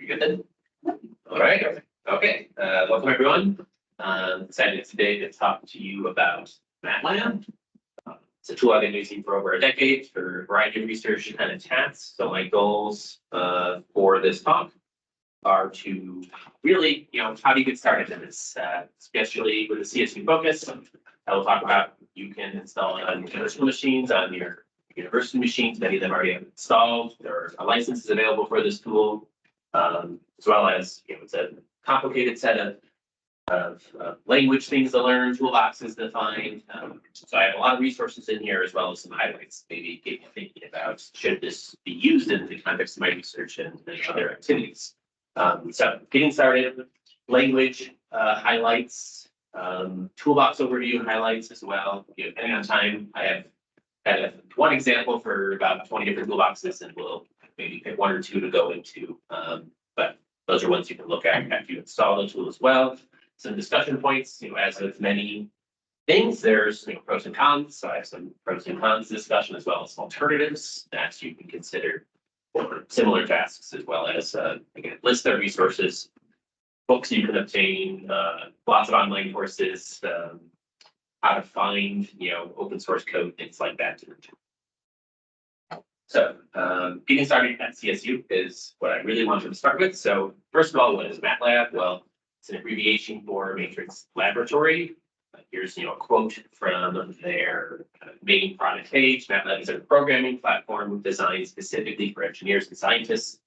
Good then. All right. Okay. Welcome everyone. Excited today to talk to you about MATLAB. It's a tool I've been using for over a decade for a variety of research kind of tasks. So my goals for this talk are to really, how do you get started in this, especially with the CSU focus. I will talk about you can install it on your personal machines, on your university machines. Many of them already have installed. There are licenses available for this tool, as well as it's a complicated set of language things to learn, toolboxes to find. So I have a lot of resources in here, as well as some highlights, maybe get you thinking about should this be used in the context of my research and other activities. So getting started, language highlights, toolbox overview highlights as well. Depending on time, I have kind of one example for about 20 different toolboxes, and we'll maybe pick one or two to go into. But those are ones you can look at after you install the tool as well. Some discussion points, as with many things, there's pros and cons. So I have some pros and cons discussion, as well as alternatives that you can consider for similar tasks, as well as again, list of resources, books you can obtain, lots of online courses, how to find open source code, things like that. So getting started at CSU is what I really wanted to start with. So first of all, what is MATLAB? Well, it's an abbreviation for Matrix Laboratory. Here's a quote from their main product page. MATLAB is a programming platform designed specifically for engineers and scientists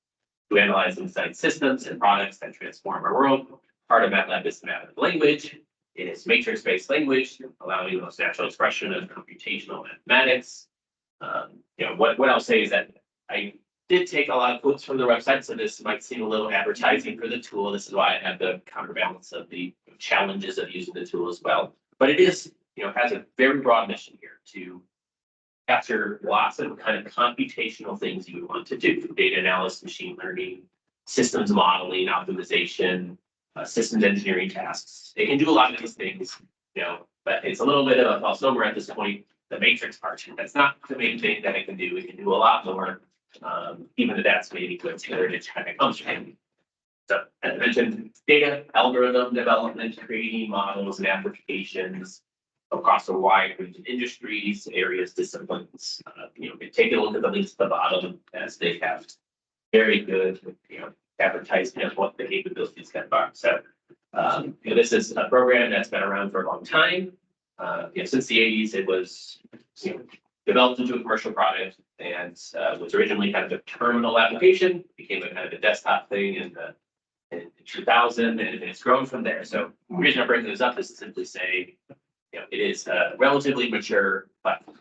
to analyze and design systems and products that transform our world. Part of MATLAB is the MATLAB language. It is matrix-based language, allowing the most natural expression of computational mathematics. What I'll say is that I did take a lot of quotes from the website, so this might seem a little advertising for the tool. This is why I have the counterbalance of the challenges of using the tool as well. But it is, has a very broad mission here to capture lots of kind of computational things you would want to do: data analysis, machine learning, systems modeling, optimization, systems engineering tasks. It can do a lot of these things, but it's a little bit of a false number at this point. The matrix part, that's not the main thing that it can do. It can do a lot more, even if that's maybe what heritage kind of comes from. So as I mentioned, data, algorithm development, creating models and applications across a wide range of industries, areas, disciplines. Take a look at the links at the bottom, as they have very good, advertisement of what the capabilities can are. So this is a program that's been around for a long time. Since the 80s, it was developed into a commercial product, and was originally kind of a terminal application, became a kind of a desktop thing in 2000, and it's grown from there. So the reason I bring this up is to simply say, it is a relatively mature platform.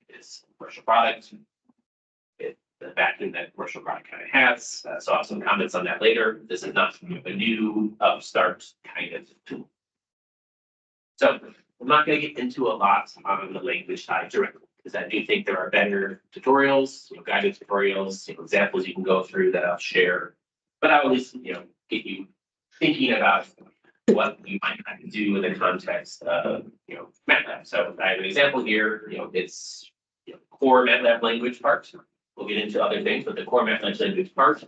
It's a commercial product. The vacuum that commercial product kind of has. So I'll have some comments on that later. This is not a new upstart kind of tool. So I'm not going to get into a lot on the language side directly, because I do think there are better tutorials, guided tutorials, examples you can go through that I'll share. But I'll at least, get you thinking about what you might have to do in the context of, MATLAB. So I have an example here. It's core MATLAB language part. We'll get into other things, but the core MATLAB language part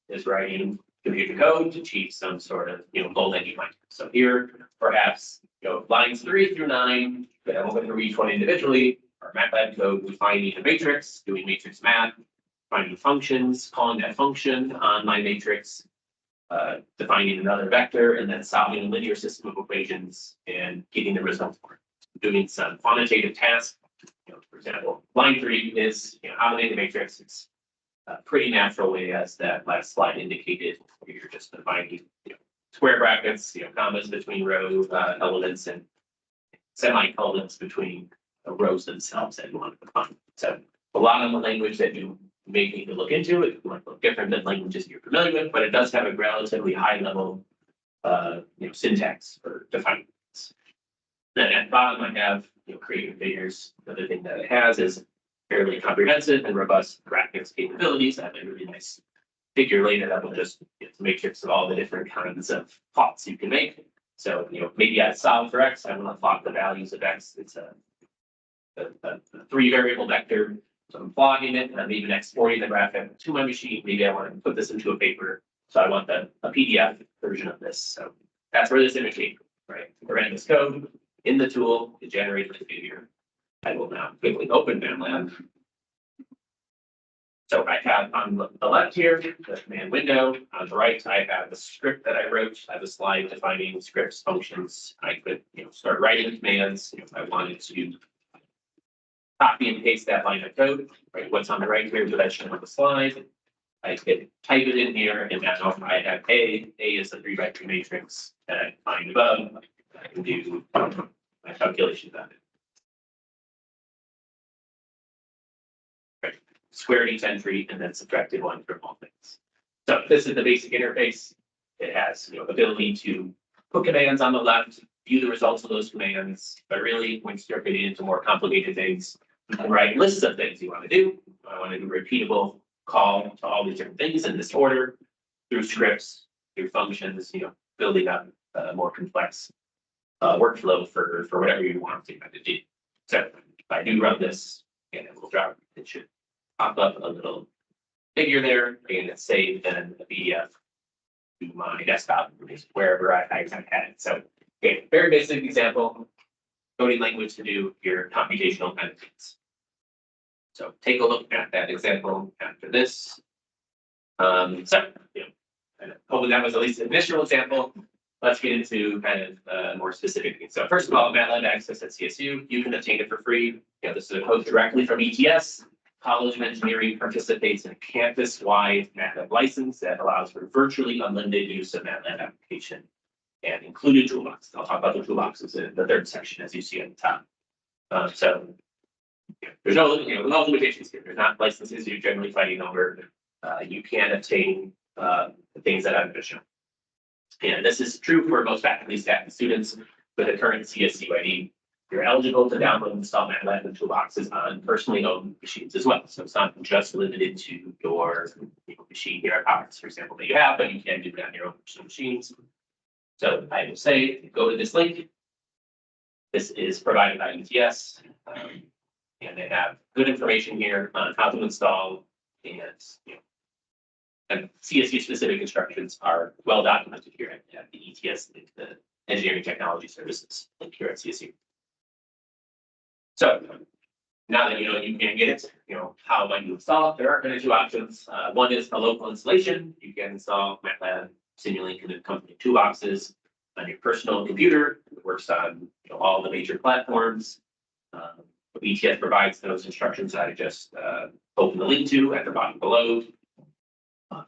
is writing computer code to achieve some sort of goal that you might have. So here, perhaps lines 3 through 9, but I'm going to read one individually, are MATLAB code defining a matrix, doing matrix math, finding functions, calling that function on my matrix, defining another vector, and then solving a linear system of equations and getting the result for it. Doing some quantitative tasks. For example, line 3 is how to make a matrix. It's a pretty natural way, as that last slide indicated, where you're just defining square brackets, commas between row elements, and semicolons between the rows themselves that you want to define. So a lot of the language that you may need to look into, it might look different than languages you're familiar with, but it does have a relatively high level syntax for defining this. Then at the bottom I have creating figures. Another thing that it has is fairly comprehensive and robust graphics capabilities. I have a really nice figure laid up with just a matrix of all the different kinds of plots you can make. So maybe I solve for x, I want to plot the values of x. It's a 3-variable vector. So I'm plotting it, and I'm even exporting the graphic to my machine. Maybe I want to put this into a paper. So I want a PDF version of this. So that's where this image came from, right? I ran this code in the tool to generate the figure. I will now quickly open MATLAB. So I have on the left here, the command window. On the right, I have the script that I wrote. I have a slide defining scripts, functions. I could, start writing commands if I wanted to copy and paste that line of code. Right, what's on the right here is what I showed on the slide. I could type it in here, and now I have A. A is the 3x3 matrix that I find above. I can do my calculations on it. Right. Squared each entry and then subtracted one from all things. So this is the basic interface. It has ability to put commands on the left, view the results of those commands, but really when you start getting into more complicated things, you can write lists of things you want to do. I want to do repeatable call to all these different things in this order through scripts, through functions, building up a more complex workflow for whatever you want to do. So if I do run this, and it will drop, it should pop up a little figure there, and it's saved in a PDF to my desktop, wherever I had it. So, okay, very basic example, coding language to do your computational kind of things. So take a look at that example after this. Hopefully that was at least an initial example. Let's get into kind of more specific things. So first of all, MATLAB access at CSU, you can obtain it for free. This is a code directly from ETS. College of Engineering participates in a campus-wide MATLAB license that allows for virtually unlimited use of MATLAB application and included toolboxes. I'll talk about the toolboxes in the third section, as you see at the top. There's no limitations here. There's not licenses you're generally fighting over. You can obtain the things that I've just shown. And this is true for most faculty, staff, and students with a current CSU ID. You're eligible to download and install MATLAB and toolboxes on personally owned machines as well. So it's not just limited to your machine here at Powers, for example, that you have, but you can do it on your own personal machines. So I will say, go to this link. This is provided by ETS. And they have good information here on how to install, and CSU specific instructions are well documented here at the ETS link, the Engineering Technology Services link here at CSU. So now that you can get it, how might you install it? There are kind of two options. One is a local installation. You can install MATLAB, Simulink, and accompanying toolboxes on your personal computer. It works on all the major platforms. ETS provides those instructions that I just opened the link to at the bottom below.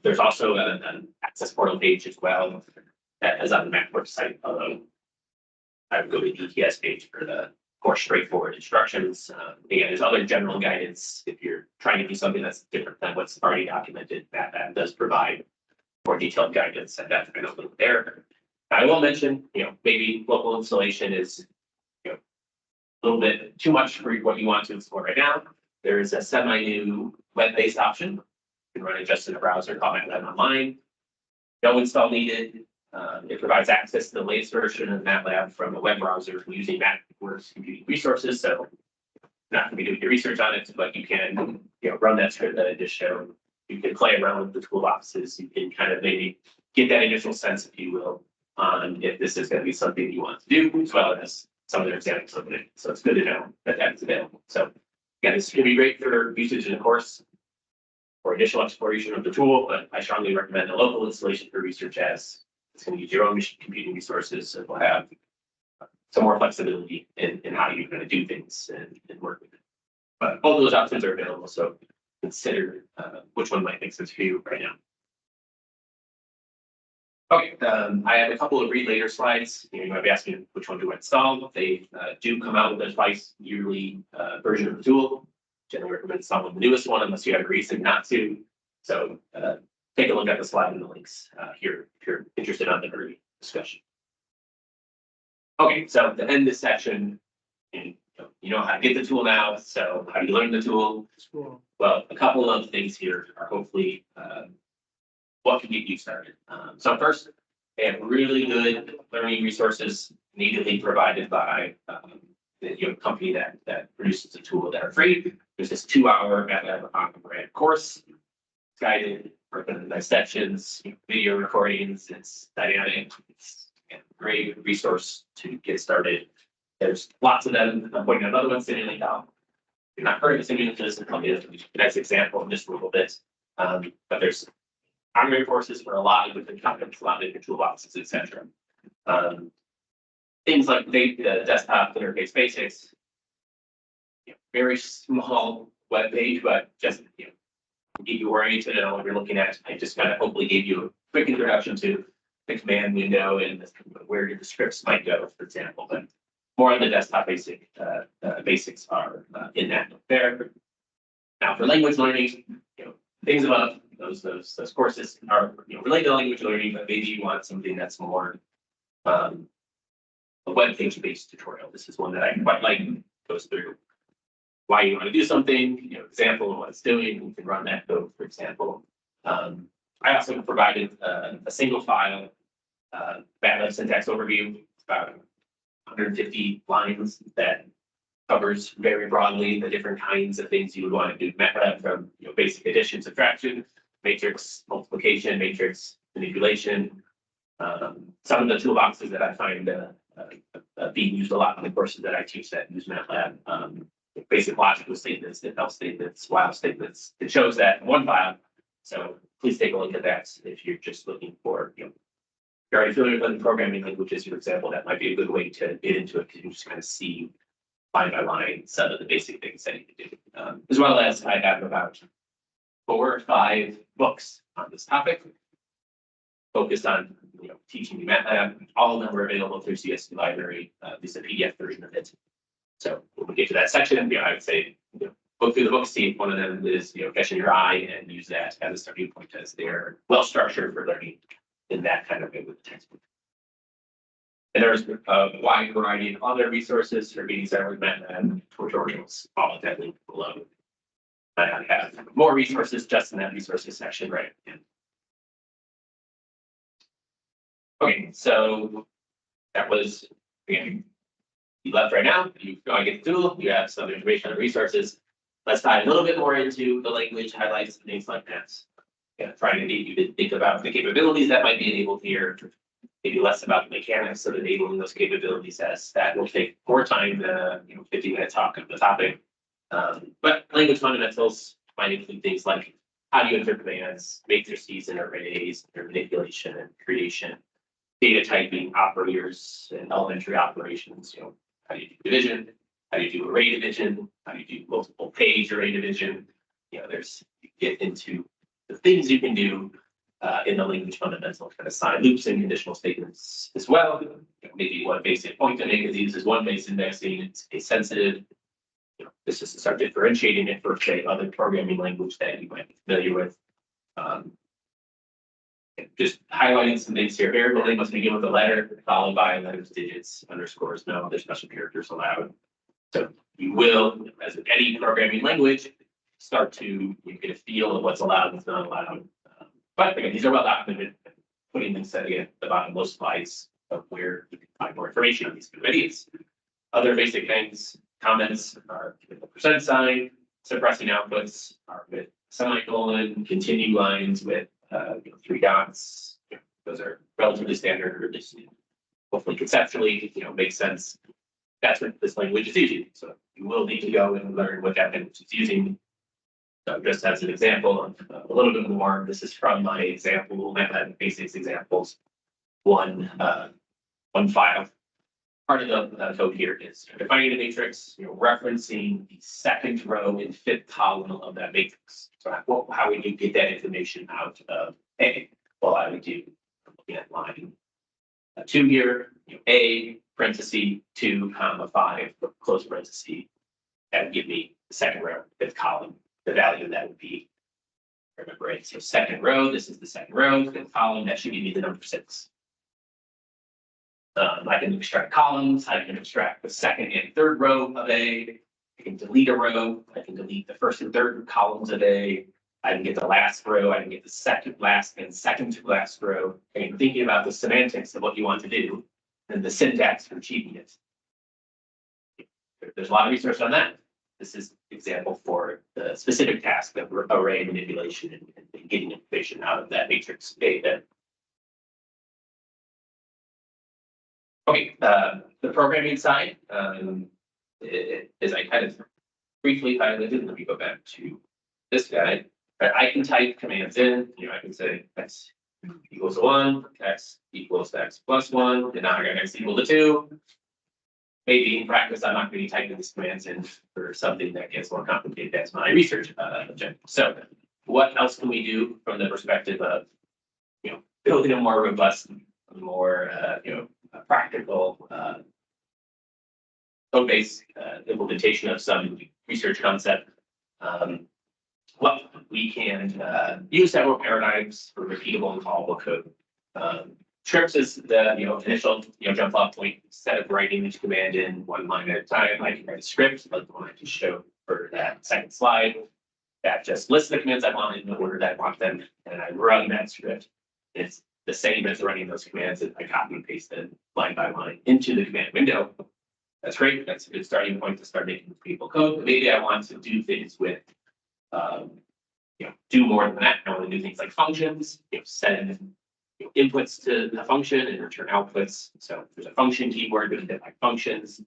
There's also an access portal page as well that is on the MacWorks site, although I would go to the ETS page for the more straightforward instructions. Again, there's other general guidance if you're trying to do something that's different than what's already documented. That does provide more detailed guidance, and that's kind of there. I will mention, maybe local installation is a little bit too much for what you want to explore right now. There is a semi-new web-based option. You can run it just in a browser called MATLAB Online. No install needed. It provides access to the latest version of MATLAB from a web browser using MacWorks computing resources. So not going to be doing your research on it, but you can run that script that I just showed. You can play around with the toolboxes. You can kind of maybe get that initial sense, if you will, on if this is going to be something you want to do, as well as some of their examples of it. So it's good to know that that is available. So again, this can be great for usage in a course or initial exploration of the tool, but I strongly recommend a local installation for research, as it's going to use your own computing resources, and will have some more flexibility in how you're going to do things and work with it. But both of those options are available, so consider which one might make sense for you right now. Okay, I have a couple of read later slides. You might be asking which one do I install. They do come out with a twice yearly version of the tool. Generally recommend installing the newest one unless you have a reason not to. So take a look at the slide and the links here if you're interested on the early discussion. Okay, so to end this section, you know how to get the tool now. So how do you learn the tool? Well, a couple of things here are hopefully what can get you started. So first, they have really good learning resources natively provided by the company that produces the tool that are free. There's this 2-hour MATLAB on-brand course, guided dissections, video recordings. It's dynamic. It's a great resource to get started. There's lots of them. I'm pointing out another one, Simulink. If you're not heard of Simulink, I'll give you the next example in just a little bit. But there's ongoing courses for a lot of different topics, a lot of different toolboxes, etc. Things like the desktop interface basics, very small web page, but just get you oriented to know what you're looking at. I just kind of hopefully gave you a quick introduction to the command window and where the scripts might go, for example. But more on the desktop basics are in that there. Now for language learning, things above those courses are related to language learning, but maybe you want something that's more a web page based tutorial. This is one that I quite like. Goes through why you want to do something, example of what it's doing. You can run that code, for example. I also provided a single file MATLAB syntax overview. It's about 150 lines that covers very broadly the different kinds of things you would want to do in MATLAB, from basic addition, subtraction, matrix multiplication, matrix manipulation. Some of the toolboxes that I find being used a lot in the courses that I teach that use MATLAB. Basic logical statements, if else statements, while statements. It shows that in one file. So please take a look at that if you're just looking for, you're already familiar with the programming languages, for example, that might be a good way to get into it, because you can just kind of see line by line some of the basic things that you can do. As well as I have about 4 or 5 books on this topic, focused on teaching you MATLAB. All of them are available through CSU Library. There's a PDF version of it. So when we get to that section, I would say go through the books, see if one of them is catching your eye, and use that as a starting point, as they're well structured for learning in that kind of way with the textbook. And there's a wide variety of other resources for getting started with MATLAB tutorials, all of that link below. I have more resources just in that resources section, right? Okay, so that was, again, you left right now, you go and get the tool, you have some information on the resources. Let's dive a little bit more into the language highlights and things like that. Trying to get you to think about the capabilities that might be enabled here, maybe less about the mechanics of enabling those capabilities, as that will take more time than a 50-minute talk on the topic. But language fundamentals might include things like how do you enter commands, matrices and arrays, their manipulation and creation, data typing, operators, and elementary operations. How do you do division? How do you do array division? How do you do multiple page array division? You get into the things you can do in the language fundamentals, kind of side loops and conditional statements as well. Maybe one basic point to make is uses one-base indexing. It's case sensitive. This is to start differentiating it for, say, other programming language that you might be familiar with. Just highlighting some things here. Variable name must begin with a letter followed by letters, digits, underscores. No other special characters allowed. So you will, as with any programming language, start to get a feel of what's allowed and what's not allowed. But again, these are well documented. Putting them set again at the bottom of most slides of where you can find more information on these videos. Other basic things, comments are with the percent sign, suppressing outputs are with semicolon, continue lines with 3 dots. Those are relatively standard, or just hopefully conceptually, makes sense. That's what this language is using. So you will need to go and learn what that language is using. So just as an example of a little bit more, this is from my example, MATLAB basics examples. One file. Part of the code here is defining a matrix, referencing the second row and 5th column of that matrix. So how would you get that information out of A? Well, I would do, looking at line 2 here, A, parenthesis, 2, comma, 5, close parenthesis. That would give me the second row, 5th column. The value of that would be, remember, right? So second row, this is the second row, 5th column, that should give me the number 6. I can extract columns, I can extract the second and third row of A, I can delete a row, I can delete the first and third columns of A, I can get the last row, I can get the second last and second to last row, and thinking about the semantics of what you want to do, and the syntax for achieving it. There's a lot of research on that. This is example for the specific task of array manipulation and getting information out of that matrix data. Okay, the programming side, as I kind of briefly highlighted, let me go back to this guy. I can type commands in, I can say x equals 1, x equals x plus 1, and now I got x equal to 2. Maybe in practice, I'm not going to be typing these commands in for something that gets more complicated. That's my research objective. So what else can we do from the perspective of, building a more robust, more, practical code-based implementation of some research concept? Well, we can use several paradigms for repeatable and callable code. Scripts is the initial jump off point. Instead of writing each command in one line at a time, I can write a script like the one I just showed for that second slide. That just lists the commands I want in the order that I want them, and I run that script. It's the same as running those commands that I copy and paste them line by line into the command window. That's great. That's a good starting point to start making repeatable code. But maybe I want to do things with, do more than that. I want to do things like functions, send inputs to the function and return outputs. So there's a function keyword, we can divide functions.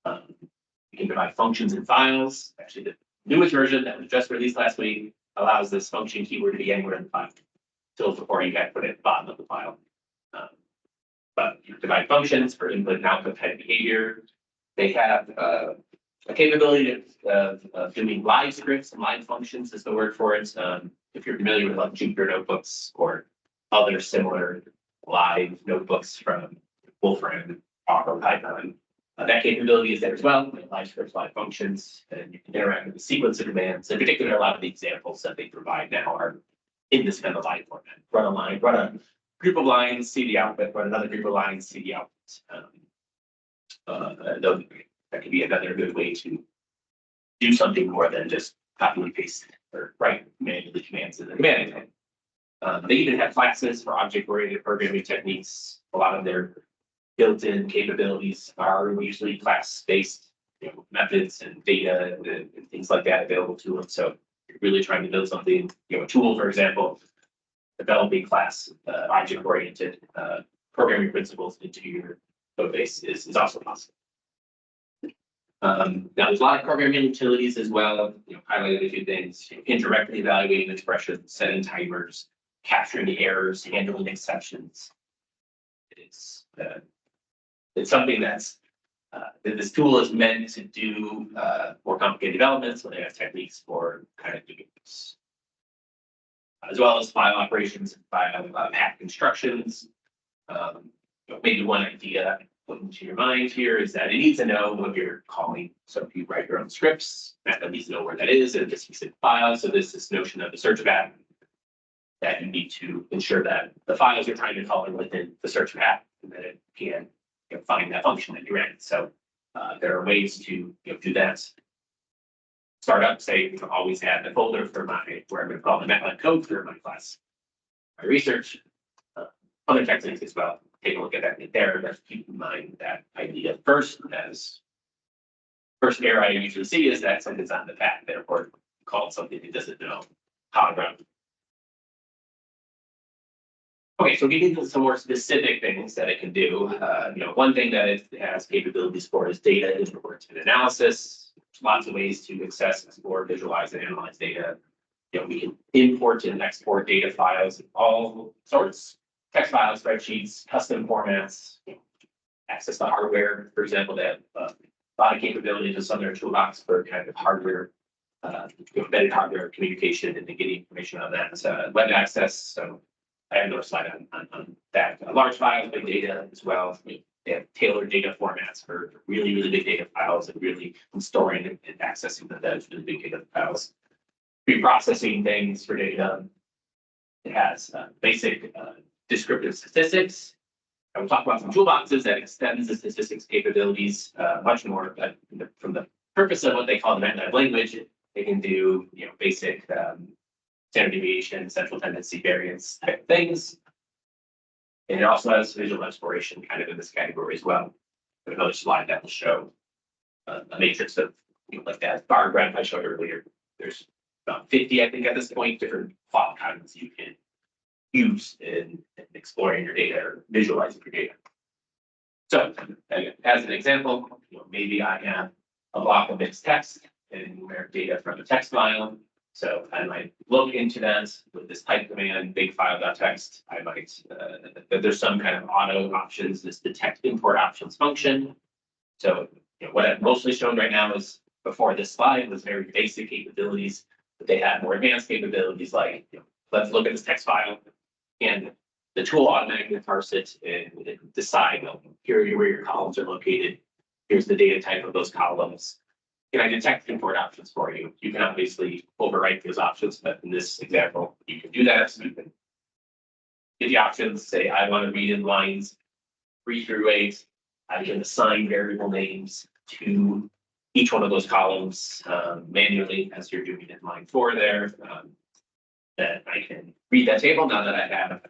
We can divide functions in files. Actually, the newest version that was just released last week allows this function keyword to be anywhere in the file. Till before you got put it at the bottom of the file. But you divide functions for input and output type behavior. They have a capability of doing live scripts and live functions is the word for it. If you're familiar with like Jupyter notebooks or other similar live notebooks from Wolfram or Python, that capability is there as well. Live scripts, live functions, and you can interact with a sequence of commands. In particular, a lot of the examples that they provide now are in this kind of line format. Run a line, run a group of lines, see the output, run another group of lines, see the output. That could be another good way to do something more than just copy and paste or write manually commands in the command line. They even have classes for object-oriented programming techniques. A lot of their built-in capabilities are usually class-based, methods and data and things like that available to them. So you're really trying to build something, a tool, for example, developing class object-oriented programming principles into your code base is also possible. Now there's a lot of programming utilities as well. Highlighted a few things: indirectly evaluating expressions, setting timers, capturing the errors, handling exceptions. It's something that's that this tool is meant to do more complicated development, so they have techniques for kind of doing this, as well as file operations, file path constructions. Maybe one idea put into your mind here is that it needs to know what you're calling. So if you write your own scripts, MATLAB needs to know where that is in this specific file. So there's this notion of the search path that you need to ensure that the files you're trying to call are within the search path and that it can find that function that you're in. So there are ways to do that. Startup, say, always have a folder for where I'm going to call the MATLAB code for my class. My research, other techniques as well. Take a look at that there, but keep in mind that idea first. As first error I usually see is that something's on the path, therefore called something it doesn't know how to run. Okay, so getting into some more specific things that it can do. One thing that it has capabilities for is data import and analysis. There's lots of ways to access, explore, visualize, and analyze data. We can import and export data files of all sorts. Text files, spreadsheets, custom formats, access to hardware, for example, that a lot of capabilities of some of their toolbox for kind of hardware, embedded hardware communication and getting information on that. Web access, so I have another slide on that. Large files, big data as well. They have tailored data formats for really, really big data files and really storing and accessing those really big data files. Pre-processing things for data. It has basic descriptive statistics. I will talk about some toolboxes that extends the statistics capabilities much more, but from the purpose of what they call the MATLAB language, they can do basic standard deviation, central tendency, variance type things. And it also has visual exploration kind of in this category as well. There's another slide that will show a matrix of like that bar graph I showed earlier. There's about 50, I think, at this point, different plot patterns you can use in exploring your data or visualizing your data. So again, as an example, maybe I have a block of mixed text and numeric data from a text file. So I might look into that with this type command, big file.txt. I might, there's some kind of auto options, this detect import options function. So what I've mostly shown right now is before this slide was very basic capabilities, but they have more advanced capabilities like, let's look at this text file and the tool automatically parse it and decide, here are where your columns are located. Here's the data type of those columns. Can I detect import options for you? You can obviously overwrite those options, but in this example, you can do that. So you can get the options, say, I want to read in lines 3 through 8. I can assign variable names to each one of those columns manually as you're doing it in line 4 there. That I can read that table now that I have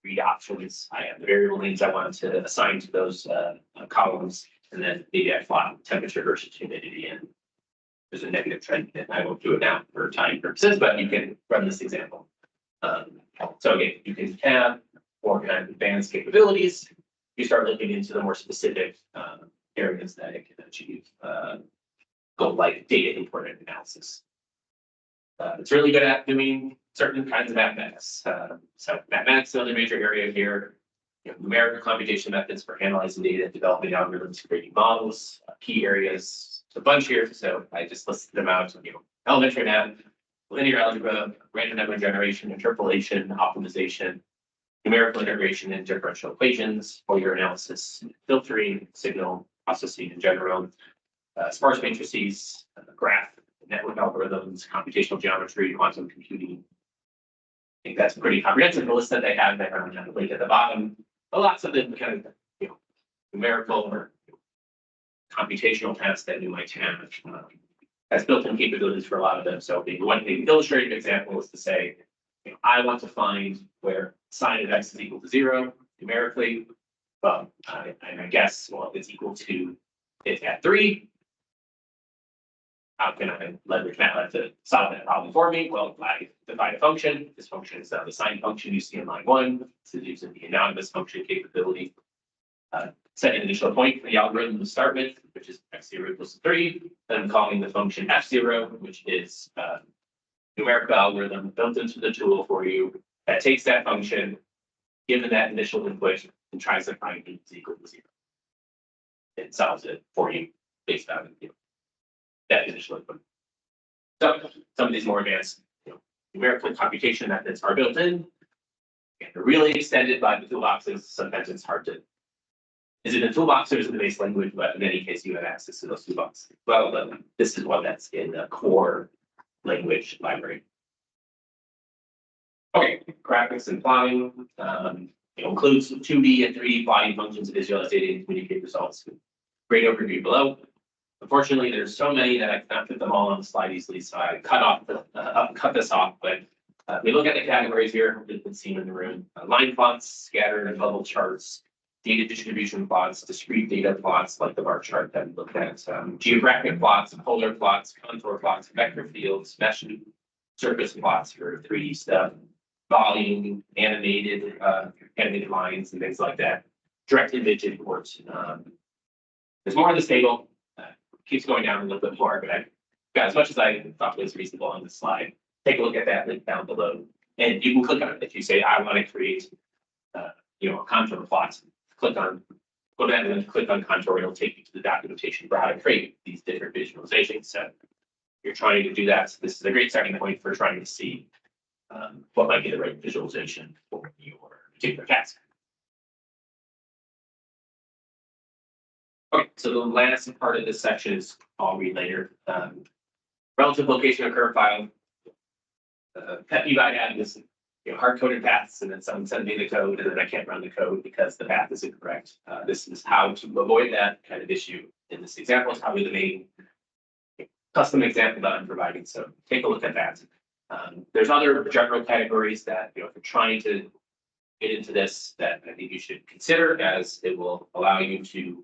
read options. I have the variable names I want to assign to those columns, and then maybe I plot temperature versus humidity, and there's a negative trend. And I won't do it now for time purposes, but you can run this example. So again, you can have more kind of advanced capabilities. You start looking into the more specific areas that it can achieve, like data import and analysis. It's really good at doing certain kinds of mathematics. So mathematics is another major area here. Numerical computation methods for analyzing data, developing algorithms, creating models, key areas, a bunch here. So I just listed them out. Elementary math, linear algebra, random number generation, interpolation, optimization, numerical integration and differential equations, Fourier analysis, filtering, signal processing in general, sparse matrices, graph, network algorithms, computational geometry, quantum computing. I think that's a pretty comprehensive list that they have there on the link at the bottom. But lots of the kind of numerical or computational tasks that you might have has built-in capabilities for a lot of them. So the one illustrative example is to say, I want to find where sine of x is equal to 0 numerically. Well, I guess, well, it's equal to if at 3. How can I leverage MATLAB to solve that problem for me? Well, I define a function. This function is the sine function you see in line 1. This is using the anonymous function capability. Set an initial point for the algorithm to start with, which is x0 equals to 3. Then I'm calling the function f0, which is numerical algorithm built into the tool for you that takes that function, given that initial input, and tries to find it is equal to 0. It solves it for you based on that initial input. So some of these more advanced numerical computation methods are built in. And they're really extended by the toolboxes. Sometimes it's hard to, is it a toolbox or is it the base language? But in any case, you have access to those toolboxes. Well, this is one that's in the core language library. Okay, graphics and plotting includes 2D and 3D plotting functions to visualize data and communicate results. Great overview below. Unfortunately, there's so many that I cannot fit them all on the slide easily, so I cut this off. But we look at the categories here. You can see them in the room: line plots, scatter and bubble charts, data distribution plots, discrete data plots like the bar chart that we looked at, geographic plots, polar plots, contour plots, vector fields, mesh surface plots for 3D stuff, volume, animated lines and things like that. Direct image imports. There's more on this table. Keeps going down a little bit more, but I got as much as I thought was reasonable on this slide. Take a look at that link down below, and you can click on it if you say I want to create, a contour plot. Go down and click on contour. It'll take you to the documentation for how to create these different visualizations. So if you're trying to do that, this is a great starting point for trying to see what might be the right visualization for your particular task. Okay, so the last part of this section is I'll read later. Relative location of curve file. Pet peeve I had is hard-coded paths, and then someone sends me the code, and then I can't run the code because the path is incorrect. This is how to avoid that kind of issue. In this example, is probably the main custom example that I'm providing. So take a look at that. There's other general categories that if you're trying to get into this, that I think you should consider, as it will allow you to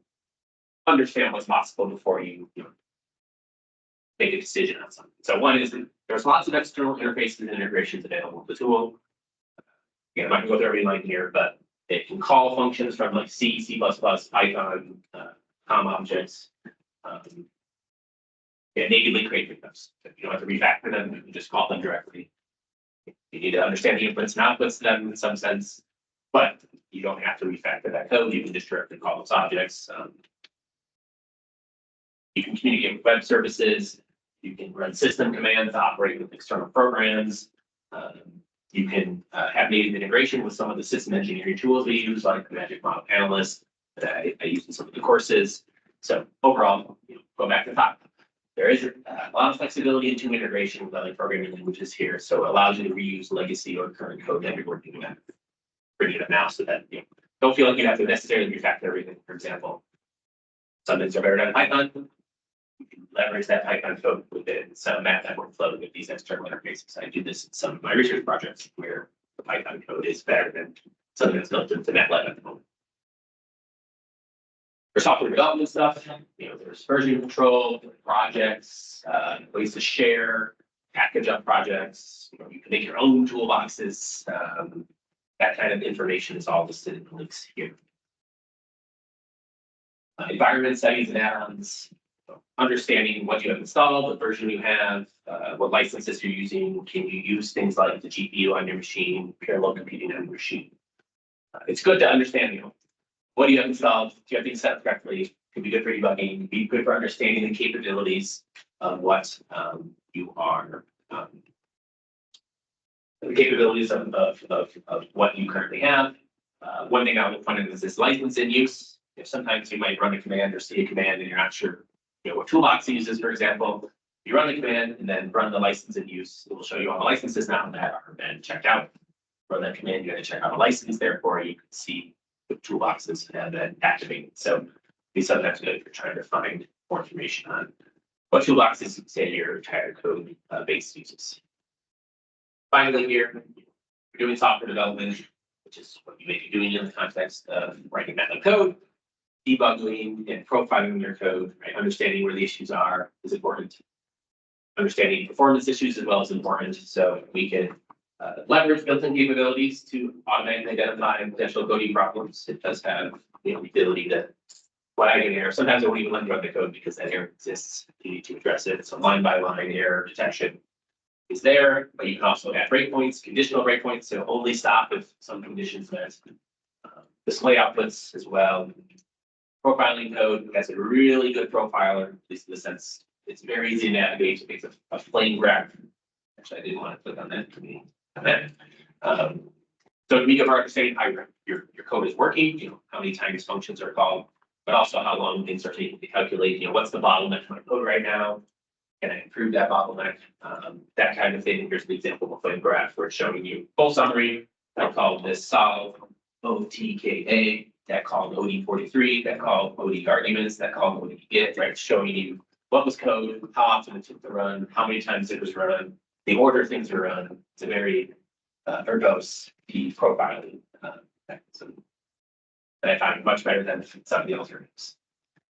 understand what's possible before you make a decision on something. So one is that there's lots of external interfaces and integrations available with the tool. Again, I'm not gonna go through every line here, but it can call functions from like C, C++, Python, COM objects. Natively create those. So you don't have to refactor them, you can just call them directly. You need to understand the inputs and outputs to them in some sense, but you don't have to refactor that code. You can just directly call those objects. You can communicate with web services. You can run system commands to operate with external programs. You can have native integration with some of the system engineering tools we use, like the Magic Model Analyst that I use in some of the courses. So overall, go back to the top. There is a lot of flexibility into integration with other programming languages here, so it allows you to reuse legacy or current code that you're working with, bringing it up now so that don't feel like you have to necessarily refactor everything. For example, some things are better done in Python. You can leverage that Python code within some MATLAB workflow with these external interfaces. I do this in some of my research projects where the Python code is better than something that's built into MATLAB at the moment. For software development stuff, there's version control, projects, ways to share, package up projects. You can make your own toolboxes. That kind of information is all listed in the links here. Environment settings and add-ons, understanding what you have installed, what version you have, what licenses you're using. Can you use things like the GPU on your machine, parallel computing on your machine? It's good to understand, what do you have installed? Do you have things set up correctly? It could be good for debugging, be good for understanding the capabilities of what you are, the capabilities of what you currently have. One thing I would point out is this license in use. Sometimes you might run a command or see a command and you're not sure what toolbox it uses, for example. You run the command and then run the license in use. It will show you all the licenses now that are been checked out. Run that command, you're going to check out a license, therefore you can see toolboxes and then activate. So be sometimes good if you're trying to find more information on what toolboxes say your entire code base uses. Finally, here we're doing software development, which is what you may be doing in the context of writing MATLAB code, debugging and profiling your code. Right, understanding where the issues are is important. Understanding performance issues as well is important. So we can leverage built-in capabilities to automatically identify potential coding problems. It does have the ability to flag an error. Sometimes it won't even let you run the code because that error exists. You need to address it. So line-by-line error detection is there, but you can also add breakpoints, conditional breakpoints, so only stop if some conditions met. Display outputs as well. Profiling code has a really good profiler, at least in the sense it's very easy to navigate. It's a flame graph. Actually, I didn't want to click on that. So to be good for understanding how your code is working, how many times functions are called, but also how long things are taking to calculate, what's the bottleneck in my code right now? Can I improve that bottleneck? That kind of thing. Here's the example of a flame graph where it's showing you full summary. I called this solve OTKA, that called OD43, that called OD arguments, that called OD get, right? Showing you what was code, how often it took to run, how many times it was run, the order things were run. It's a very verbose profiling mechanism that I find much better than some of the alternatives.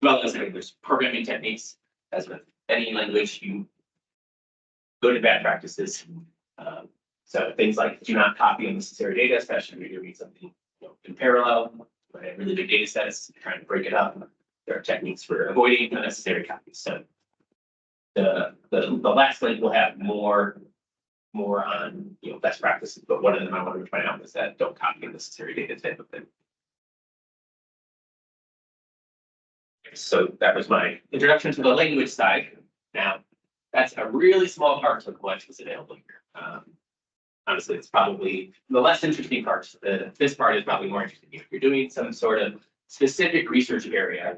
Well, as there's programming techniques, as with any language, you go to bad practices. So things like do not copy unnecessary data, especially if you're doing something in parallel, but in really big data sets, you're trying to break it up. There are techniques for avoiding unnecessary copies. So the last link will have more on best practices, but one of them I wanted to point out was that don't copy unnecessary data type of thing. So that was my introduction to the language side. Now, that's a really small part of what is available here. Honestly, it's probably the less interesting part. This part is probably more interesting. If you're doing some sort of specific research area,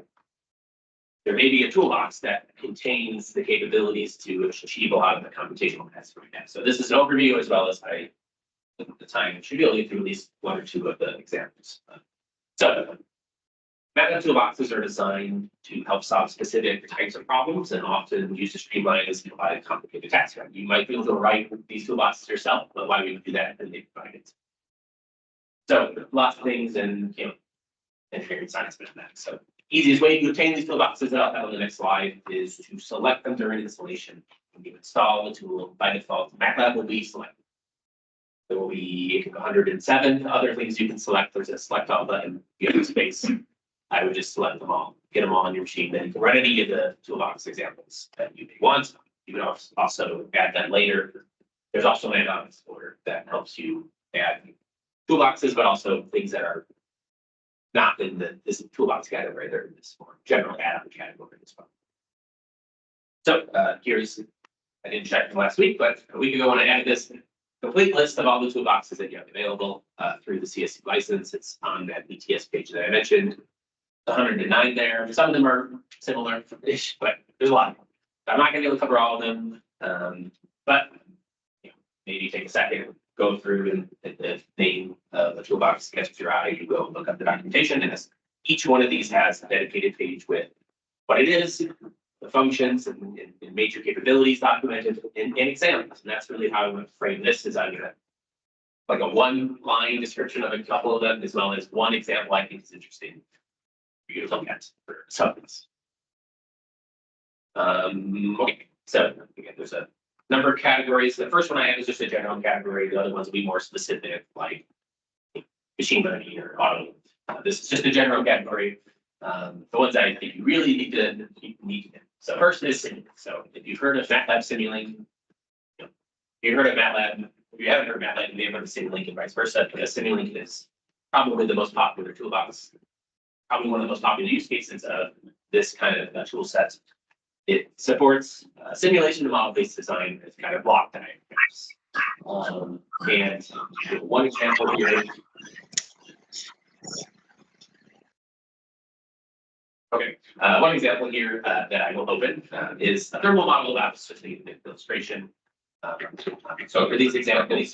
there may be a toolbox that contains the capabilities to achieve a lot of the computational tasks we have. So this is an overview, as well as I, at the time, should be able to get through at least one or two of the examples. So MATLAB toolboxes are designed to help solve specific types of problems and often used to streamline and simplify complicated tasks. You might be able to write these toolboxes yourself, but why would you do that? And they provide it. So lots of things in engineering science mathematics. So easiest way to obtain these toolboxes that I'll have on the next slide is to select them during installation. When you install the tool, by default, MATLAB will be selected. There will be 107 other things you can select. There's a select all button. If you have space, I would just select them all, get them all on your machine. Then you can run any of the toolbox examples that you may want. You can also add that later. There's also an add-on explorer that helps you add toolboxes, but also things that are not in this toolbox category. They're in this more general add-on category as well. So here's, I didn't check from last week, but a week ago when I added this complete list of all the toolboxes that you have available through the CSU license. It's on that ETS page that I mentioned. 109 there. Some of them are similar-ish, but there's a lot. I'm not going to be able to cover all of them, but maybe take a second, go through and the name of the toolbox catches your eye. You go look up the documentation, and each one of these has a dedicated page with what it is, the functions and major capabilities documented in examples. And that's really how I'm going to frame this. Is I'm going to like a one-line description of a couple of them, as well as one example I think is interesting for you to look at for some of these. Okay, so again, there's a number of categories. The first one I have is just a general category. The other ones will be more specific, like machine learning or auto. This is just a general category. The ones I think you really need to. So first is Simulink. So if you've heard of MATLAB Simulink, you've heard of MATLAB. If you haven't heard of MATLAB, you may have heard of Simulink and vice versa, because Simulink is probably the most popular toolbox, probably one of the most popular use cases of this kind of tool set. It supports simulation and model-based design as kind of block diagrams. And one example here. Okay, one example here that I will open is a thermal model of just the illustration. So for these examples,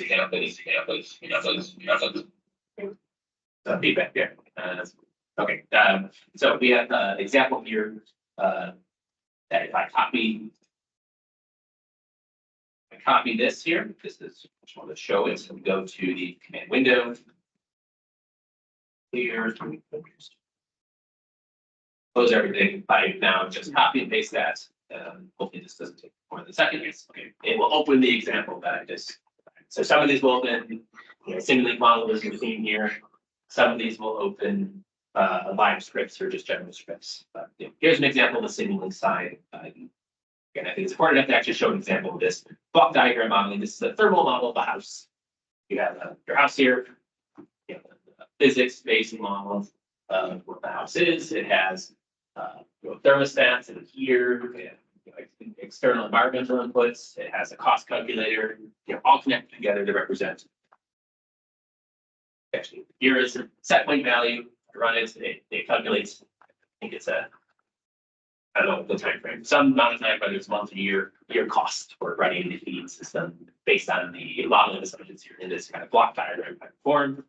feedback there. Okay, so we have an example here that if I copy this here, this is I just want to show it. So we go to the command window. Here, close everything. I now just copy and paste that. Hopefully this doesn't take more than a second. Okay, it will open the example that I just. So some of these will open, Simulink model is the theme here. Some of these will open live scripts or just general scripts. Here's an example of the Simulink side. Again, I think it's important enough to actually show an example of this block diagram modeling. This is a thermal model of a house. You have your house here. Physics-based model of what the house is. It has thermostats and heater, external environmental inputs. It has a cost calculator, all connected together to represent. Actually, here is a set point value. I run it. It calculates. I think it's I don't know the time frame. Some amount of time, whether it's month or year cost for running the feeding system based on the modeling assumptions here in this kind of block diagram type form.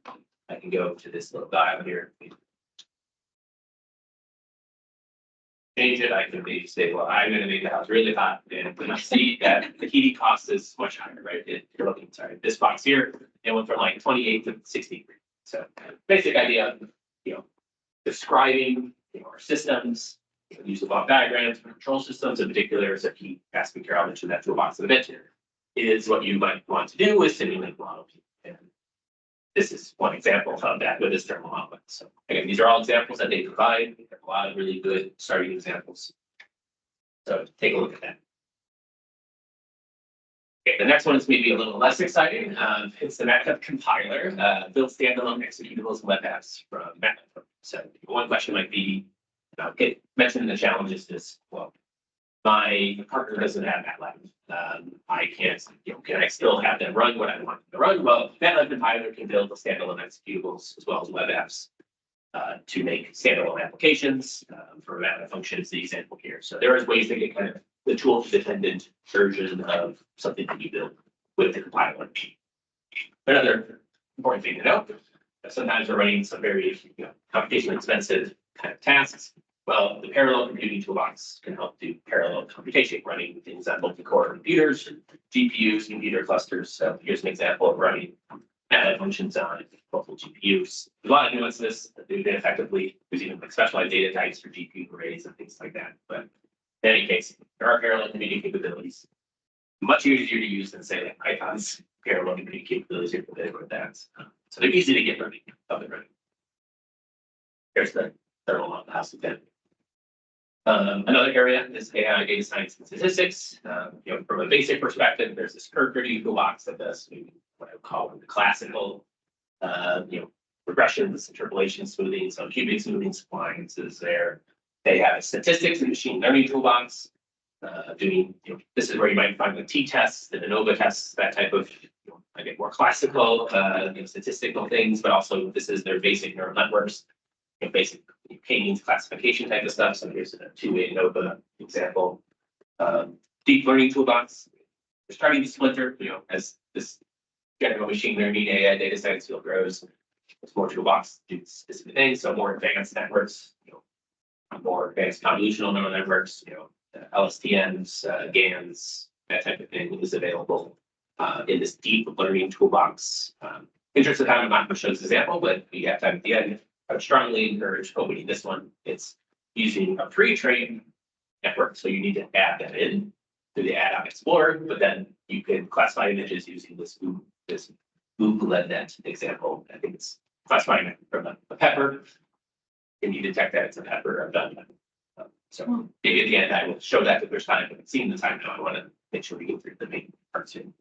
I can go to this little dial here. Change it. I can maybe say, well, I'm going to make the house really hot, and you see that the heating cost is much higher, right? You're looking, sorry, this box here, it went from like 28 to 63. So basic idea of, describing our systems, use the block diagrams for control systems in particular, as a key aspect here. I'll mention that toolbox in a bit here, is what you might want to do with Simulink model. And this is one example of that with this thermal model. So again, these are all examples that they provide. They have a lot of really good starting examples. So take a look at that. Okay, the next one is maybe a little less exciting. It's the MATLAB compiler, build standalone executables and web apps from MATLAB. So one question might be, mentioned in the challenges is, well, my partner doesn't have MATLAB. I can't, can I still have them run what I want them to run? Well, MATLAB compiler can build the standalone executables as well as web apps to make standalone applications for MATLAB functions, the example here. So there is ways to get kind of the tool-dependent version of something that you build with the compiler. Another important thing to note, sometimes we're running some very computationally expensive kind of tasks. Well, the parallel computing toolbox can help do parallel computation, running things on multi-core computers, GPUs, computer clusters. So here's an example of running MATLAB functions on multiple GPUs. There's a lot of nuances that do effectively. There's even like specialized data types for GPU arrays and things like that. But in any case, there are parallel computing capabilities. Much easier to use than say like Python's parallel computing capabilities. You're familiar with that. So they're easy to get running, up and running. Here's the thermal on the house again. Another area is AI, data science, and statistics. From a basic perspective, there's this curve fitting toolbox that does what I would call the classical, regressions, interpolation, smoothing, so cubic smoothing appliances there. They have a statistics and machine learning toolbox. This is where you might find the t-tests, the ANOVA tests, that type of, more classical, statistical things, but also this is their basic neural networks, basic k-means classification type of stuff. So here's a two-way ANOVA example. Deep learning toolbox. They're starting to splinter, as this general machine learning AI data science field grows. There's more toolbox to do specific things, so more advanced networks, more advanced convolutional neural networks, LSTMs, GANs, that type of thing is available in this deep learning toolbox. Interest of time, I'm not going to show this example, but we have time at the end. I would strongly encourage opening this one. It's using a pre-trained network, so you need to add that in through the add-on explorer, but then you can classify images using this GoogleNet example. I think it's classifying it from a pepper. Can you detect that it's a pepper? I've done that. So maybe at the end I will show that if there's time. I haven't seen the time now. I want to make sure we get through the main part soon.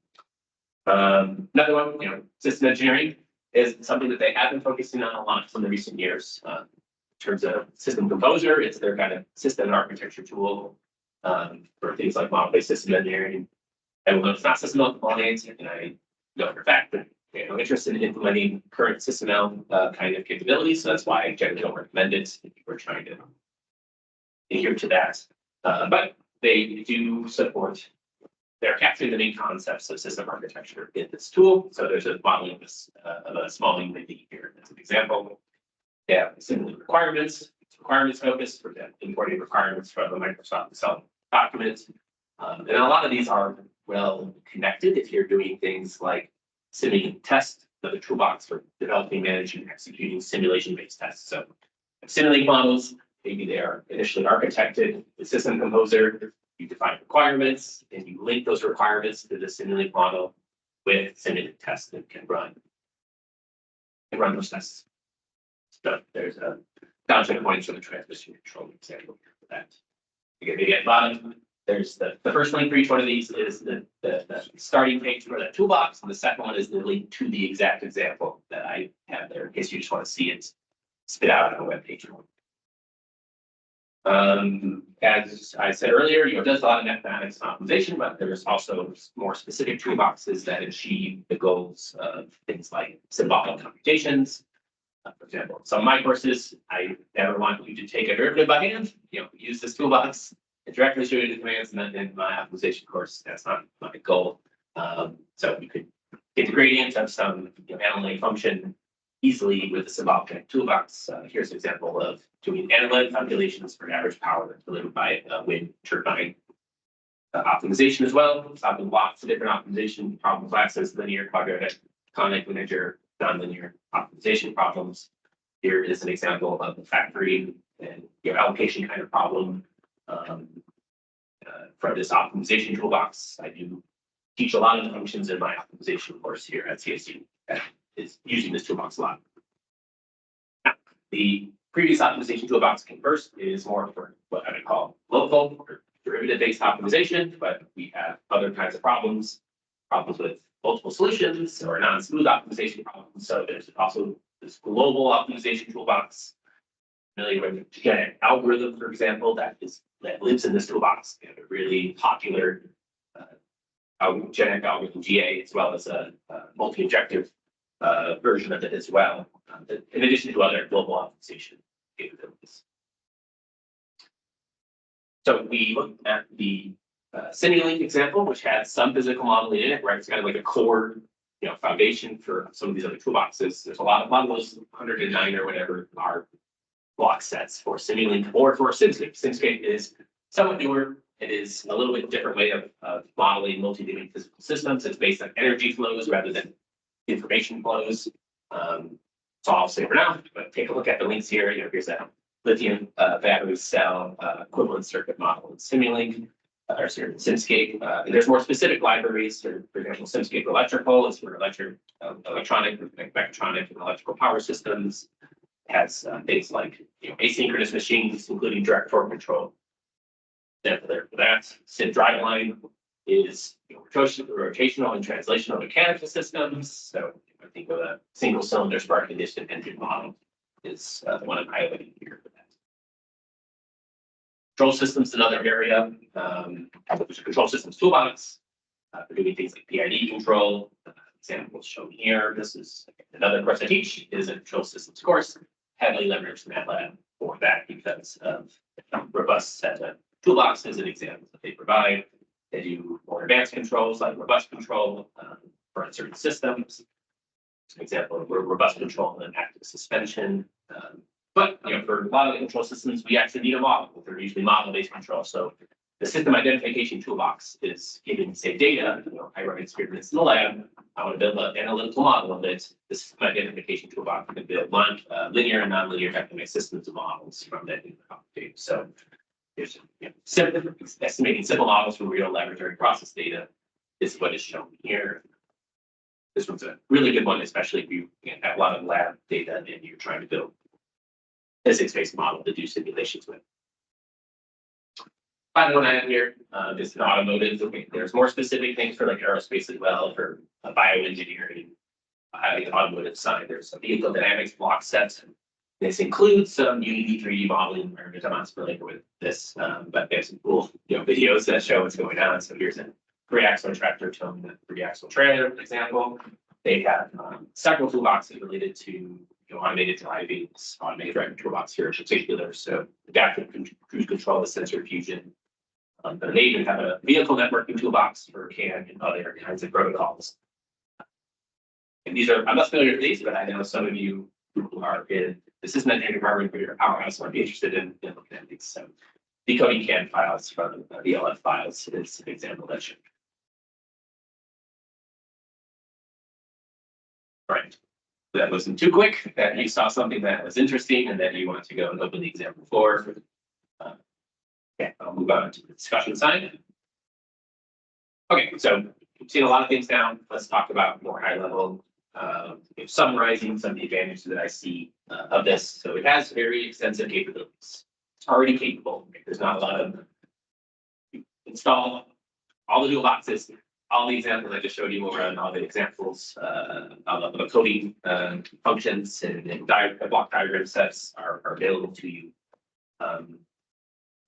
Another one, system engineering is something that they have been focusing on a lot in the recent years. In terms of system composer, it's their kind of system architecture tool for things like model-based system engineering. And although it's not system compliant, and I know for a fact that they have no interest in implementing current system kind of capabilities, so that's why I generally don't recommend it if we're trying to adhere to that. But they do support. They're capturing the main concepts of system architecture in this tool. So there's a modeling of a small unit here as an example. They have Simulink requirements. It's requirements focused for importing requirements from the Microsoft Excel document. And a lot of these are well connected if you're doing things like Simulink test, the toolbox for developing, managing, and executing simulation-based tests. So Simulink models, maybe they are initially architected with System Composer. You define requirements and you link those requirements to the Simulink model with Simulink tests that can run those tests. So there's a downstream points for the transmission control example for that. Again, maybe at the bottom, there's the first link for each one of these is the starting page for that toolbox, and the second one is the link to the exact example that I have there in case you just want to see it spit out on a web page. As I said earlier, it does a lot of mathematics and optimization, but there's also more specific toolboxes that achieve the goals of things like symbolic computations. For example, some of my courses, I never want you to take a derivative by hand. Use this toolbox and directly show you the commands, and then in my optimization course, that's not my goal. So you could get the gradient of some analytic function easily with the symbolic toolbox. Here's an example of doing analytic calculations for average power delivered by a wind turbine. Optimization as well, solving lots of different optimization problem classes, linear, quadratic, conic, integer, nonlinear optimization problems. Here is an example of the factory and allocation kind of problem from this optimization toolbox. I do teach a lot of the functions in my optimization course here at CSU that is using this toolbox a lot. Now, the previous optimization toolbox first is more for what I would call local or derivative-based optimization, but we have other kinds of problems with multiple solutions or non-smooth optimization problems. So there's also this global optimization toolbox. Familiar with genetic algorithm, for example, that lives in this toolbox. We have a really popular genetic algorithm GA, as well as a multi-objective version of it as well, in addition to other global optimization capabilities. So we looked at the Simulink example, which had some physical modeling in it, right? It's kind of like a core, foundation for some of these other toolboxes. There's a lot of those 109 or whatever are block sets for Simulink or for SimScape. SimScape is somewhat newer. It is a little bit different way of modeling multi-domain physical systems. It's based on energy flows rather than information flows. So I'll say for now, but take a look at the links here. Here's a lithium battery cell equivalent circuit model in Simulink, or sorry, Simscape. And there's more specific libraries. For example, Simscape Electrical is for electronic, mechatronic, and electrical power systems. It has things like asynchronous machines, including direct torque control. Then for that, Sim Driveline is rotational and translational mechanical systems. So I think of a single cylinder spark ignition engine model is the one I'm highlighting here for that. Control systems, another area. There's a control systems toolbox for doing things like PID control. Examples shown here. This is another course I teach, is a control systems course, heavily leveraged MATLAB for that because of robust set of toolboxes and examples that they provide. They do more advanced controls like robust control for uncertain systems. An example of robust control and active suspension. But for a lot of the control systems, we actually need a model. They're usually model-based control. So the system identification toolbox is giving, say, data. I run experiments in the lab. I want to build an analytical model of it. The system identification toolbox can build linear and nonlinear dynamic systems of models from that data. So there's simple estimating simple models from real laboratory process data is what is shown here. This one's a really good one, especially if you have a lot of lab data and you're trying to build a physics-based model to do simulations with. Final one I have here is an automotive. There's more specific things for like aerospace as well, for bioengineering, the automotive side. There's a vehicle dynamics block set. This includes some Unity 3D modeling environment. I'm not familiar with this, but there's some cool videos that show what's going on. So here's a 3-axle tractor towing a 3-axle trailer, for example. They have several toolboxes related to automated driving, automated driving toolbox here in particular. So adaptive cruise control with sensor fusion. But they even have a vehicle networking toolbox for CAN and other kinds of protocols. And these are, I'm not familiar with these, but I know some of you who are in the system engineering department for your powerhouse might be interested in looking at these. So decoding CAN files from VLF files is an example that should. Right. That wasn't too quick, that you saw something that was interesting and that you want to go and open the example for. Okay, I'll move on to the discussion side. Okay, so we've seen a lot of things now. Let's talk about more high level, summarizing some of the advantages that I see of this. So it has very extensive capabilities. It's already capable. There's not a lot of install all the toolboxes. All the examples I just showed you over on all the examples of the coding functions and block diagram sets are available to you.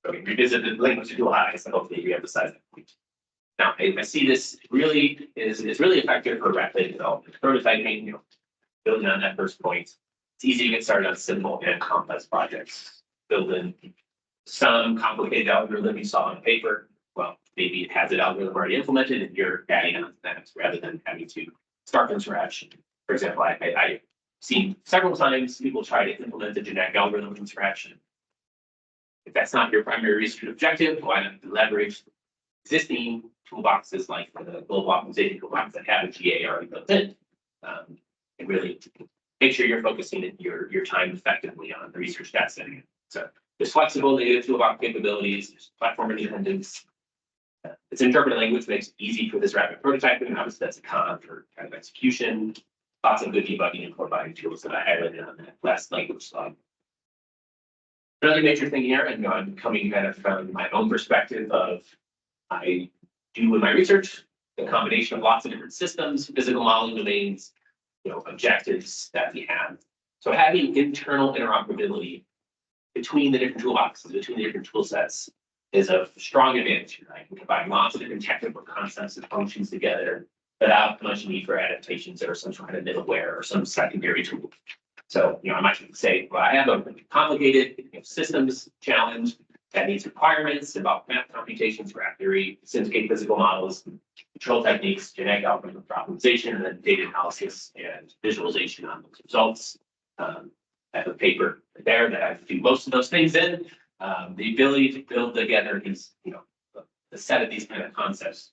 So we revisit the language to eyes, and hopefully we emphasize that point. Now, I see this really is really effective for rapid development, prototyping, building on that first point. It's easy to get started on simple and complex projects. Building some complicated algorithm you saw on paper. Well, maybe it has an algorithm already implemented and you're adding on to that rather than having to start from scratch. For example, I've seen several times people try to implement a genetic algorithm from scratch. If that's not your primary research objective, why not leverage existing toolboxes like the global optimization toolbox that have a GA already built in, and really make sure you're focusing your time effectively on the research that's setting. So there's flexible data toolbox capabilities, there's platform independence. It's interpreted language makes it easy for this rapid prototyping. Obviously, that's a con for kind of execution. Lots of good debugging and providing tools that I highlighted on that last language slide. Another major thing here, and I'm coming kind of from my own perspective of I do in my research, the combination of lots of different systems, physical modeling domains, objectives that we have. So having internal interoperability between the different toolboxes, between the different tool sets is a strong advantage. I can combine lots of different technical concepts and functions together without much need for adaptations or some kind of middleware or some secondary tool. So, I might say, well, I have a complicated systems challenge that needs requirements about math computations, graph theory, Simscape physical models, control techniques, genetic algorithm for optimization, and then data analysis and visualization on those results. I have a paper there that I do most of those things in. The ability to build together these, the set of these kind of concepts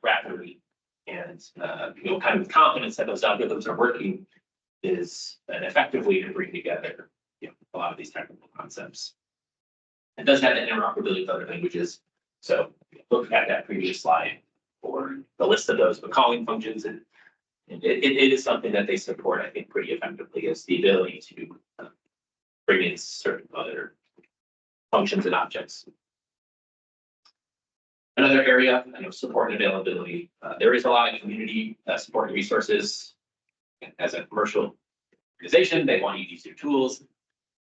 rapidly and kind of confidence that those algorithms are working is an effective way to bring together a lot of these technical concepts. It does have that interoperability with other languages. So look at that previous slide for the list of those, but calling functions, and it is something that they support, I think, pretty effectively, is the ability to bring in certain other functions and objects. Another area, support and availability. There is a lot of community support and resources. As a commercial organization, they want you to use their tools.